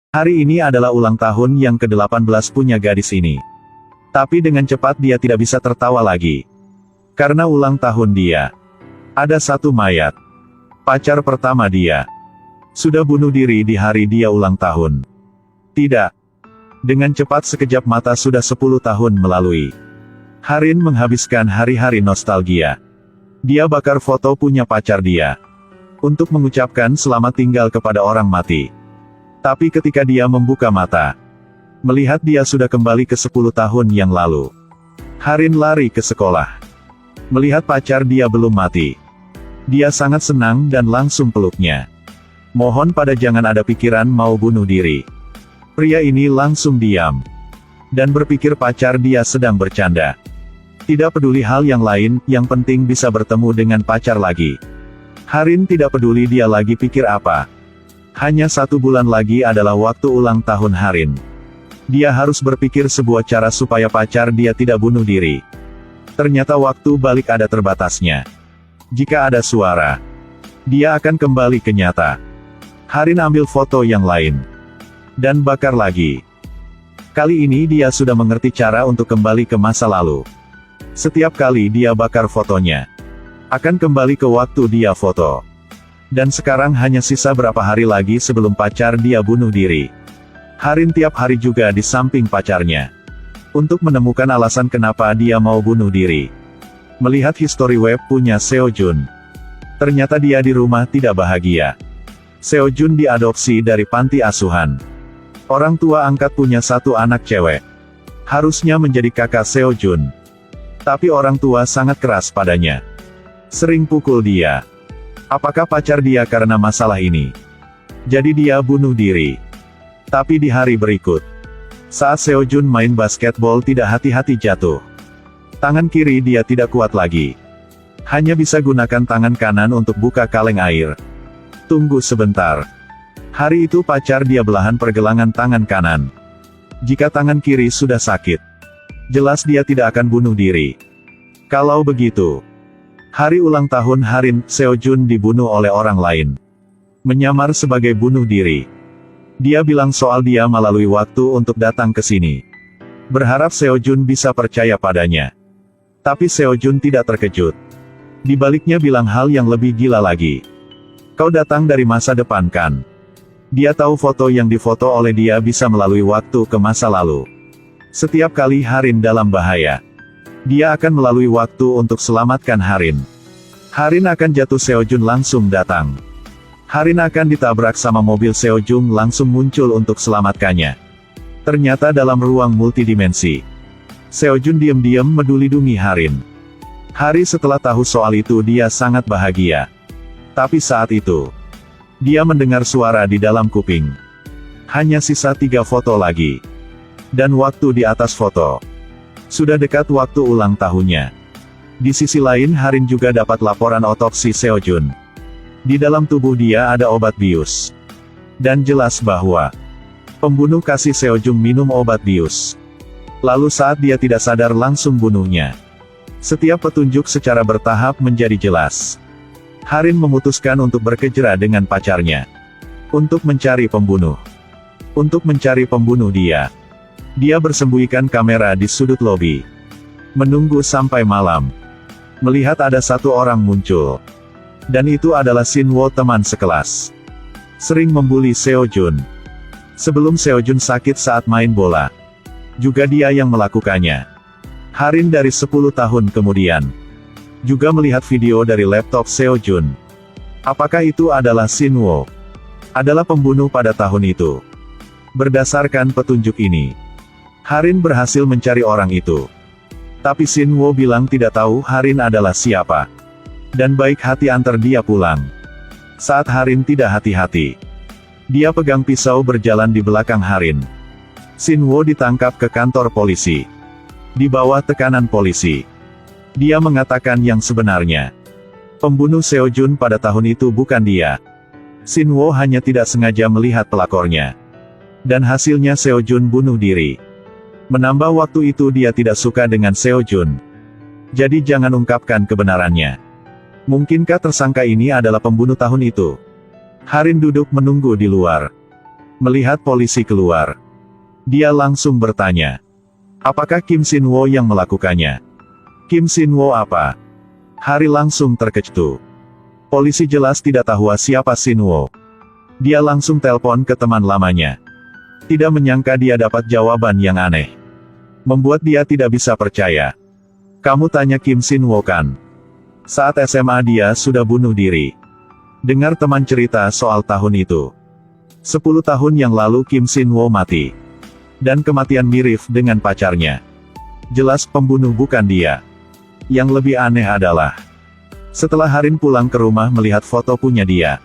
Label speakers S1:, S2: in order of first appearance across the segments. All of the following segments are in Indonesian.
S1: Hari ini adalah ulang tahun yang ke-18 punya gadis ini. Tapi dengan cepat dia tidak bisa tertawa lagi. Karena ulang tahun dia. Ada satu mayat. Pacar pertama dia. Sudah bunuh diri di hari dia ulang tahun. Tidak. Dengan cepat sekejap mata sudah 10 tahun melalui. Harin menghabiskan hari-hari nostalgia. Dia bakar foto punya pacar dia. Untuk mengucapkan selamat tinggal kepada orang mati. Tapi ketika dia membuka mata, melihat dia sudah kembali ke 10 tahun yang lalu. Harin lari ke sekolah. Melihat pacar dia belum mati. Dia sangat senang dan langsung peluknya. Mohon pada jangan ada pikiran mau bunuh diri. Pria ini langsung diam. Dan berpikir pacar dia sedang bercanda. Tidak peduli hal yang lain, yang penting bisa bertemu dengan pacar lagi. Harin tidak peduli dia lagi pikir apa. Hanya 1 bulan lagi adalah waktu ulang tahun Harin. Dia harus berpikir sebuah cara supaya pacar dia tidak bunuh diri. Ternyata waktu balik ada terbatasnya. Jika ada suara, dia akan kembali ke nyata. Harin ambil foto yang lain. Dan bakar lagi. Kali ini dia sudah mengerti cara untuk kembali ke masa lalu. Setiap kali dia bakar fotonya, akan kembali ke waktu dia foto. Dan sekarang hanya sisa berapa hari lagi sebelum pacar dia bunuh diri. Harin tiap hari juga di samping pacarnya. Untuk menemukan alasan kenapa dia mau bunuh diri. Melihat history web punya Seojun. Ternyata dia di rumah tidak bahagia. Seojun diadopsi dari panti asuhan. Orang tua angkat punya 1 anak cewek. Harusnya menjadi kakak Seojun. Tapi orang tua sangat keras padanya. Sering pukul dia. Apakah pacar dia karena masalah ini? Jadi dia bunuh diri. Tapi di hari berikut, saat Seojun main basketball tidak hati-hati jatuh. Tangan kiri dia tidak kuat lagi. Hanya bisa gunakan tangan kanan untuk buka kaleng air. Tunggu sebentar. Hari itu pacar dia belahan pergelangan tangan kanan. Jika tangan kiri sudah sakit, jelas dia tidak akan bunuh diri. Kalau begitu, hari ulang tahun Harin, Seojun dibunuh oleh orang lain. Menyamar sebagai bunuh diri. Dia bilang soal dia melalui waktu untuk datang ke sini. Berharap Seojun bisa percaya padanya. Tapi Seojun tidak terkejut. Di baliknya bilang hal yang lebih gila lagi. Kau datang dari masa depan kan? Dia tahu foto yang difoto oleh dia bisa melalui waktu ke masa lalu. Setiap kali Harin dalam bahaya, dia akan melalui waktu untuk selamatkan Harin. Harin akan jatuh, Seojun langsung datang. Harin akan ditabrak sama mobil, Seojun langsung muncul untuk selamatkannya. Ternyata dalam ruang multidimensi. Seojun diam-diam meduli-dungi Harin. Hari setelah tahu soal itu dia sangat bahagia. Tapi saat itu, dia mendengar suara di dalam kuping. Hanya sisa 3 foto lagi. Dan waktu di atas foto. Sudah dekat waktu ulang tahunnya. Di sisi lain Harin juga dapat laporan otopsi Seojun. Di dalam tubuh dia ada obat bius. Dan jelas bahwa pembunuh kasih Seojun minum obat bius. Lalu saat dia tidak sadar langsung bunuhnya. Setiap petunjuk secara bertahap menjadi jelas. Harin memutuskan untuk berkejera dengan pacarnya. Untuk mencari pembunuh. Untuk mencari pembunuh dia. Dia bersembunyikan kamera di sudut lobi. Menunggu sampai malam. Melihat ada 1 orang muncul. Dan itu adalah Shinwo, teman sekelas. Sering membuli Seojun. Sebelum Seojun sakit saat main bola. Juga dia yang melakukannya. Harin dari 10 tahun kemudian. Juga melihat video dari laptop Seojun. Apakah itu adalah Shinwo? Adalah pembunuh pada tahun itu. Berdasarkan petunjuk ini, Harin berhasil mencari orang itu. Tapi Shinwo bilang tidak tahu Harin adalah siapa. Dan baik hati antar dia pulang. Saat Harin tidak hati-hati, dia pegang pisau berjalan di belakang Harin. Shinwo ditangkap ke kantor polisi. Di bawah tekanan polisi, dia mengatakan yang sebenarnya. Pembunuh Seojun pada tahun itu bukan dia. Shinwo hanya tidak sengaja melihat pelakornya. Dan hasilnya Seojun bunuh diri. Menambah waktu itu dia tidak suka dengan Seojun. Jadi jangan ungkapkan kebenarannya. Mungkinkah tersangka ini adalah pembunuh tahun itu? Harin duduk menunggu di luar. Melihat polisi keluar, dia langsung bertanya, apakah Kim Sin-woo yang melakukannya? Kim Sin-woo apa? Hari langsung terkejut. Polisi jelas tidak tahu siapa Sin-woo. Dia langsung telepon ke teman lamanya. Tidak menyangka dia dapat jawaban yang aneh. Membuat dia tidak bisa percaya. Kamu tanya Kim Sin-woo kan? Saat SMA dia sudah bunuh diri. Dengar teman cerita soal tahun itu. 10 tahun yang lalu Kim Sin-woo mati. Dan kematian mirip dengan pacarnya. Jelas pembunuh bukan dia. Yang lebih aneh adalah, setelah Harin pulang ke rumah melihat foto punya dia.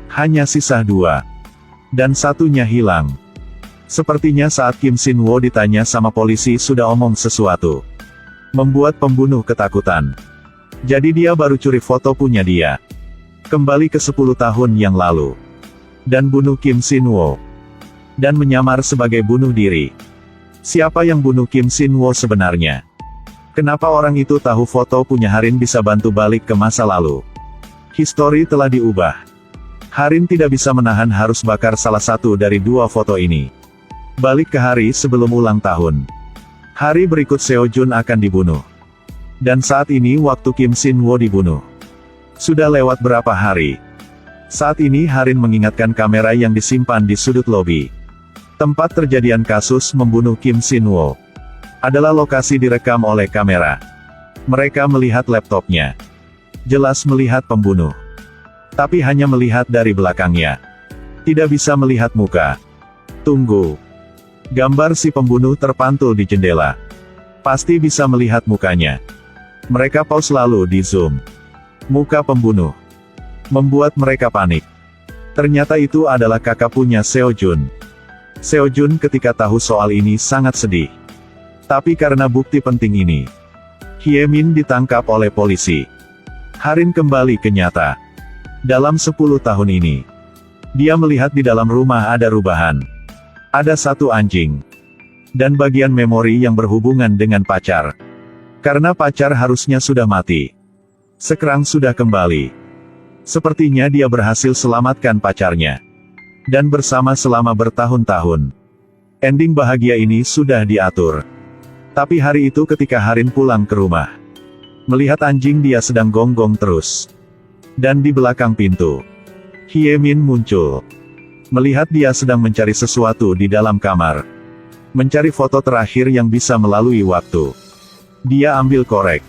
S1: Hanya sisa 2. Dan satunya hilang. Sepertinya saat Kim Sin-woo ditanya sama polisi sudah omong sesuatu. Membuat pembunuh ketakutan. Jadi dia baru curi foto punya dia. Kembali ke 10 tahun yang lalu. Dan bunuh Kim Sin-woo. Dan menyamar sebagai bunuh diri. Siapa yang bunuh Kim Sin-woo sebenarnya? Kenapa orang itu tahu foto punya Harin bisa bantu balik ke masa lalu? Histori telah diubah. Harin tidak bisa menahan harus bakar salah satu dari 2 foto ini. Balik ke hari sebelum ulang tahun. Hari berikut Seo Jun akan dibunuh. Dan saat ini waktu Kim Sin-woo dibunuh. Sudah lewat berapa hari? Saat ini Harin mengingatkan kamera yang disimpan di sudut lobi. Tempat terjadian kasus membunuh Kim Sin-woo. Adalah lokasi direkam oleh kamera. Mereka melihat laptopnya. Jelas melihat pembunuh. Tapi hanya melihat dari belakangnya. Tidak bisa melihat muka. Tunggu. Gambar si pembunuh terpantul di jendela. Pasti bisa melihat mukanya. Mereka pause lalu di zoom. Muka pembunuh. Membuat mereka panik. Ternyata itu adalah kakak punya Seo Jun. Seo Jun ketika tahu soal ini sangat sedih. Tapi karena bukti penting ini, Hye Min ditangkap oleh polisi. Harin kembali ke nyata. Dalam 10 tahun ini, dia melihat di dalam rumah ada rubahan. Ada satu anjing. Dan bagian memori yang berhubungan dengan pacar. Karena pacar harusnya sudah mati. Sekarang sudah kembali. Sepertinya dia berhasil selamatkan pacarnya. Dan bersama selama bertahun-tahun. Ending bahagia ini sudah diatur. Tapi hari itu ketika Harin pulang ke rumah. Melihat anjing dia sedang gonggong terus. Dan di belakang pintu, Hye Min muncul. Melihat dia sedang mencari sesuatu di dalam kamar. Mencari foto terakhir yang bisa melalui waktu. Dia ambil korek.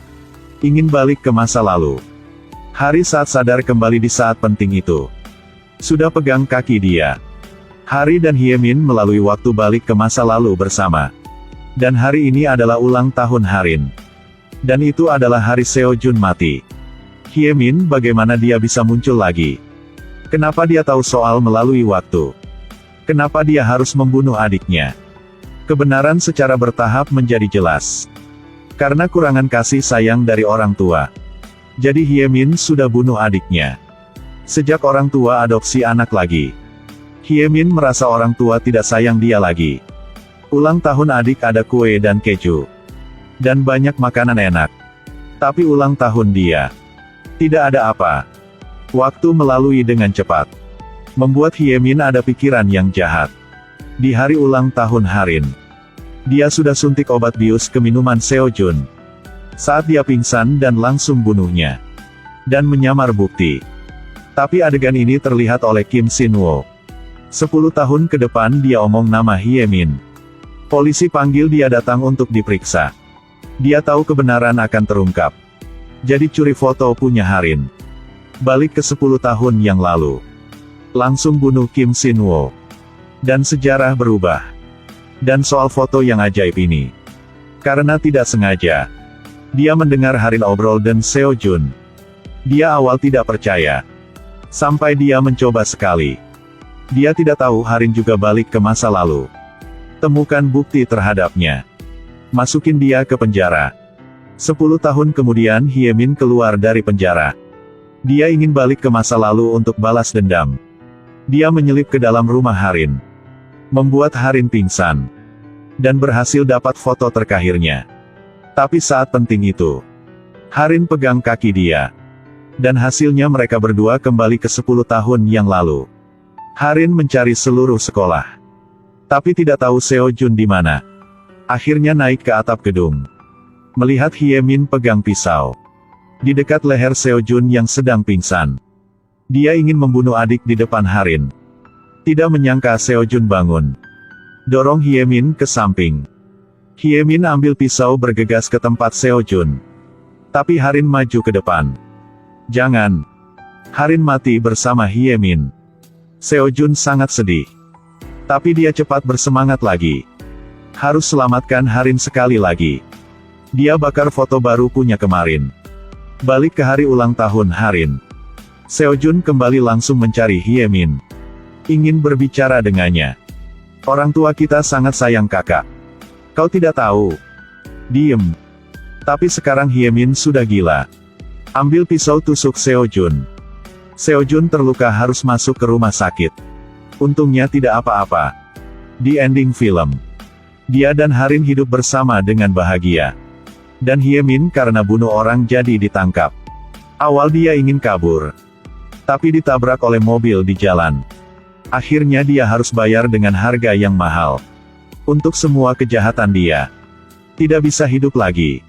S1: Ingin balik ke masa lalu. Hari saat sadar kembali di saat penting itu. Sudah pegang kaki dia. Hari dan Hye Min melalui waktu balik ke masa lalu bersama. Dan hari ini adalah ulang tahun Harin. Dan itu adalah hari Seo Jun mati. Hye Min bagaimana dia bisa muncul lagi? Kenapa dia tahu soal melalui waktu? Kenapa dia harus membunuh adiknya? Kebenaran secara bertahap menjadi jelas. Karena kurangan kasih sayang dari orang tua. Jadi Hye Min sudah bunuh adiknya. Sejak orang tua adopsi anak lagi. Hye Min merasa orang tua tidak sayang dia lagi. Ulang tahun adik ada kue dan keju. Dan banyak makanan enak. Tapi ulang tahun dia. Tidak ada apa. Waktu melalui dengan cepat. Membuat Hye Min ada pikiran yang jahat. Di hari ulang tahun Harin. Dia sudah suntik obat bius ke minuman Seo Jun. Saat dia pingsan dan langsung bunuhnya. Dan menyamar bukti. Tapi adegan ini terlihat oleh Kim Sin-woo. 10 tahun ke depan dia omong nama Hye Min. Polisi panggil dia datang untuk diperiksa. Dia tahu kebenaran akan terungkap. Jadi curi foto punya Harin. Balik ke 10 tahun yang lalu. Langsung bunuh Kim Sin-woo. Dan sejarah berubah. Dan soal foto yang ajaib ini. Karena tidak sengaja. Dia mendengar Harin obrol dan Seo Jun. Dia awal tidak percaya. Sampai dia mencoba sekali. Dia tidak tahu Harin juga balik ke masa lalu. Temukan bukti terhadapnya. Masukin dia ke penjara. 10 tahun kemudian Hye Min keluar dari penjara. Dia ingin balik ke masa lalu untuk balas dendam. Dia menyelip ke dalam rumah Harin. Membuat Harin pingsan. Dan berhasil dapat foto terakhirnya. Tapi saat penting itu, Harin pegang kaki dia. Dan hasilnya mereka berdua kembali ke 10 tahun yang lalu. Harin mencari seluruh sekolah, tapi tidak tahu Seo Jun di mana. Akhirnya naik ke atap gedung. Melihat Hye Min pegang pisau di dekat leher Seo Jun yang sedang pingsan. Dia ingin membunuh adik di depan Harin. Tidak menyangka Seo Jun bangun, dorong Hye Min ke samping. Hye Min ambil pisau bergegas ke tempat Seo Jun. Tapi Harin maju ke depan. Jangan. Harin mati bersama Hye Min. Seo Jun sangat sedih. Tapi dia cepat bersemangat lagi. Harus selamatkan Harin sekali lagi. Dia bakar foto baru punya kemarin. Balik ke hari ulang tahun Harin. Seo Jun kembali langsung mencari Hye Min. Ingin berbicara dengannya. Orang tua kita sangat sayang kakak. Kau tidak tahu. Diem. Tapi sekarang Hye Min sudah gila. Ambil pisau tusuk Seo Jun. Seo Jun terluka harus masuk ke rumah sakit. Untungnya tidak apa-apa. Di ending film, dia dan Harin hidup bersama dengan bahagia. Dan Hye Min karena bunuh orang jadi ditangkap. Awal dia ingin kabur, tapi ditabrak oleh mobil di jalan. Akhirnya dia harus bayar dengan harga yang mahal. Untuk semua kejahatan dia. Tidak bisa hidup lagi.